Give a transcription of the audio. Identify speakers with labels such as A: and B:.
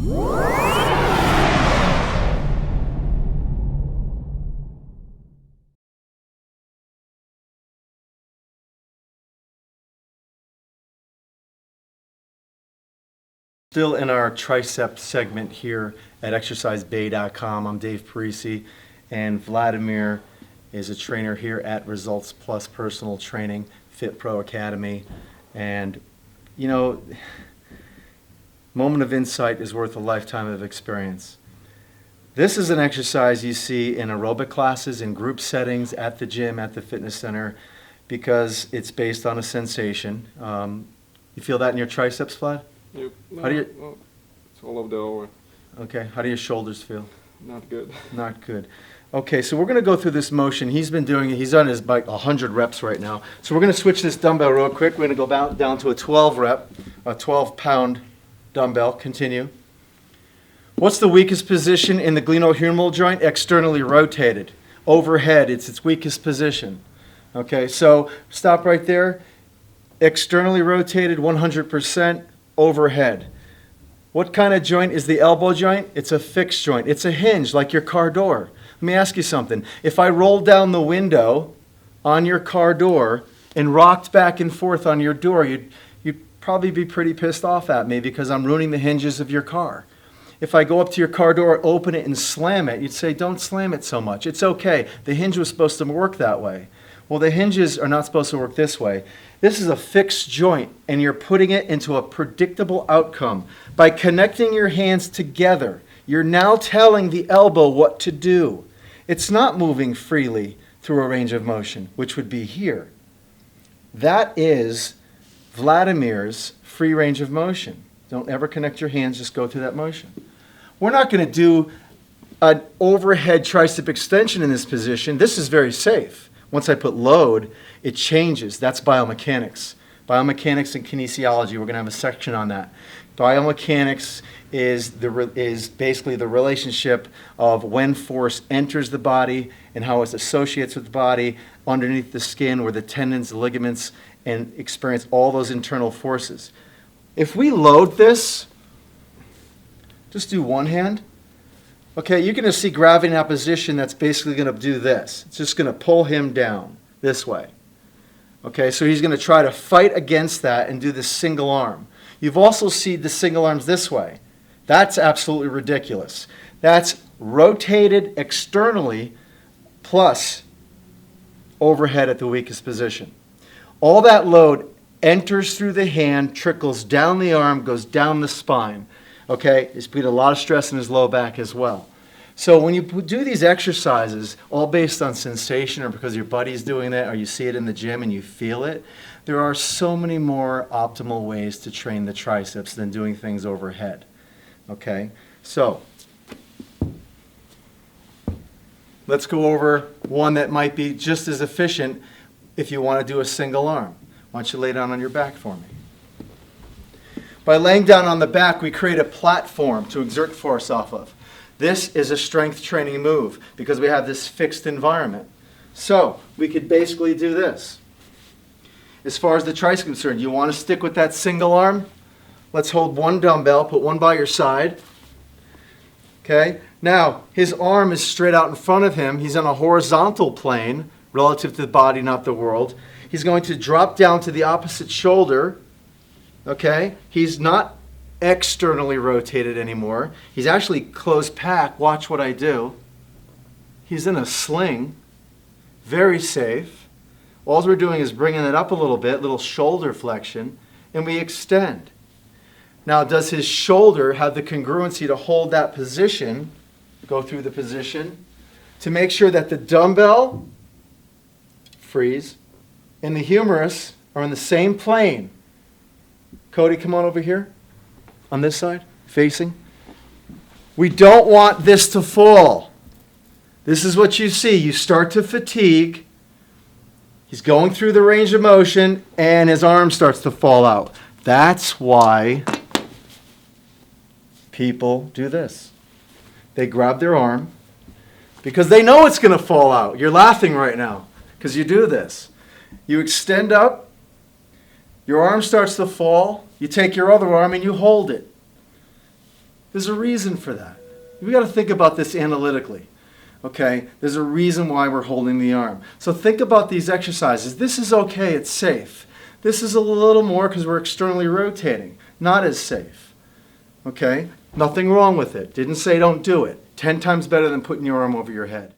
A: Still in our Triceps segment here at exercisebay.com. I'm Dave Parisi, and Vladimir is a trainer here at Results Plus Personal Training, Fit Pro Academy. And, you know, moment of insight is worth a lifetime of experience. This is an exercise you see in aerobic classes, in group settings, at the gym, at the fitness center, because it's based on a sensation. You feel that in your triceps, Vlad?
B: Yep. No,
A: How do you?
B: no, it's all over the over.
A: Okay. How do your shoulders feel?
B: Not good.
A: Not good. Okay, so we're going to go through this motion. He's been doing it. He's on his bike 100 reps right now. So we're going to switch this dumbbell real quick. We're going to go down to a 12 rep, a 12-pound dumbbell. Continue. What's the weakest position in the glenohumeral joint? Externally rotated. Overhead, it's its weakest position. Okay, so stop right there. Externally rotated 100%. Overhead. What kind of joint is the elbow joint? It's a fixed joint. It's a hinge like your car door. Let me ask you something. If I rolled down the window on your car door and rocked back and forth on your door, you'd probably be pretty pissed off at me because I'm ruining the hinges of your car. If I go up to your car door, open it, and slam it, you'd say, don't slam it so much. It's okay. The hinge was supposed to work that way. Well, the hinges are not supposed to work this way. This is a fixed joint, and you're putting it into a predictable outcome. By connecting your hands together, you're now telling the elbow what to do. It's not moving freely through a range of motion, which would be here. That is Vladimir's free range of motion. Don't ever connect your hands, just go through that motion. We're not going to do an overhead tricep extension in this position. This is very safe. Once I put load, it changes. That's biomechanics. Biomechanics and kinesiology, we're going to have a section on that. Biomechanics is basically the relationship of when force enters the body and how it associates with the body underneath the skin where the tendons, the ligaments, and experience all those internal forces. If we load this, just do one hand. Okay, you're going to see gravity in opposition that's basically going to do this. It's just going to pull him down this way. Okay, so he's going to try to fight against that and do this single arm. You've also seen the single arms this way. That's absolutely ridiculous. That's rotated externally plus overhead at the weakest position. All that load enters through the hand, trickles down the arm, goes down the spine. Okay, he's putting a lot of stress in his low back as well. So when you do these exercises, all based on sensation or because your buddy's doing that or you see it in the gym and you feel it, there are so many more optimal ways to train the triceps than doing things overhead. Okay, so let's go over one that might be just as efficient if you want to do a single arm. Why don't you lay down on your back for me? By laying down on the back, we create a platform to exert force off of. This is a strength training move because we have this fixed environment. So we could basically do this. As far as the tricep is concerned, you want to stick with that single arm? Let's hold one dumbbell, put one by your side. Okay, now his arm is straight out in front of him. He's on a horizontal plane relative to the body, not the world. He's going to drop down to the opposite shoulder. Okay, he's not externally rotated anymore. He's actually closed pack. Watch what I do. He's in a sling, very safe. All we're doing is bringing it up a little shoulder flexion, and we extend. Now, does his shoulder have the congruency to hold that position, go through the position, to make sure that the dumbbell, freeze, and the humerus are in the same plane? Cody, come on over here. On this side, facing. We don't want this to fall. This is what you see. You start to fatigue. He's going through the range of motion, and his arm starts to fall out. That's why people do this. They grab their arm because they know it's going to fall out. You're laughing right now because you do this. You extend up. Your arm starts to fall. You take your other arm and you hold it. There's a reason for that. We got to think about this analytically. Okay, there's a reason why we're holding the arm. So think about these exercises. This is okay, it's safe. This is a little more because we're externally rotating. Not as safe. Okay, nothing wrong with it. Didn't say don't do it. 10 times better than putting your arm over your head.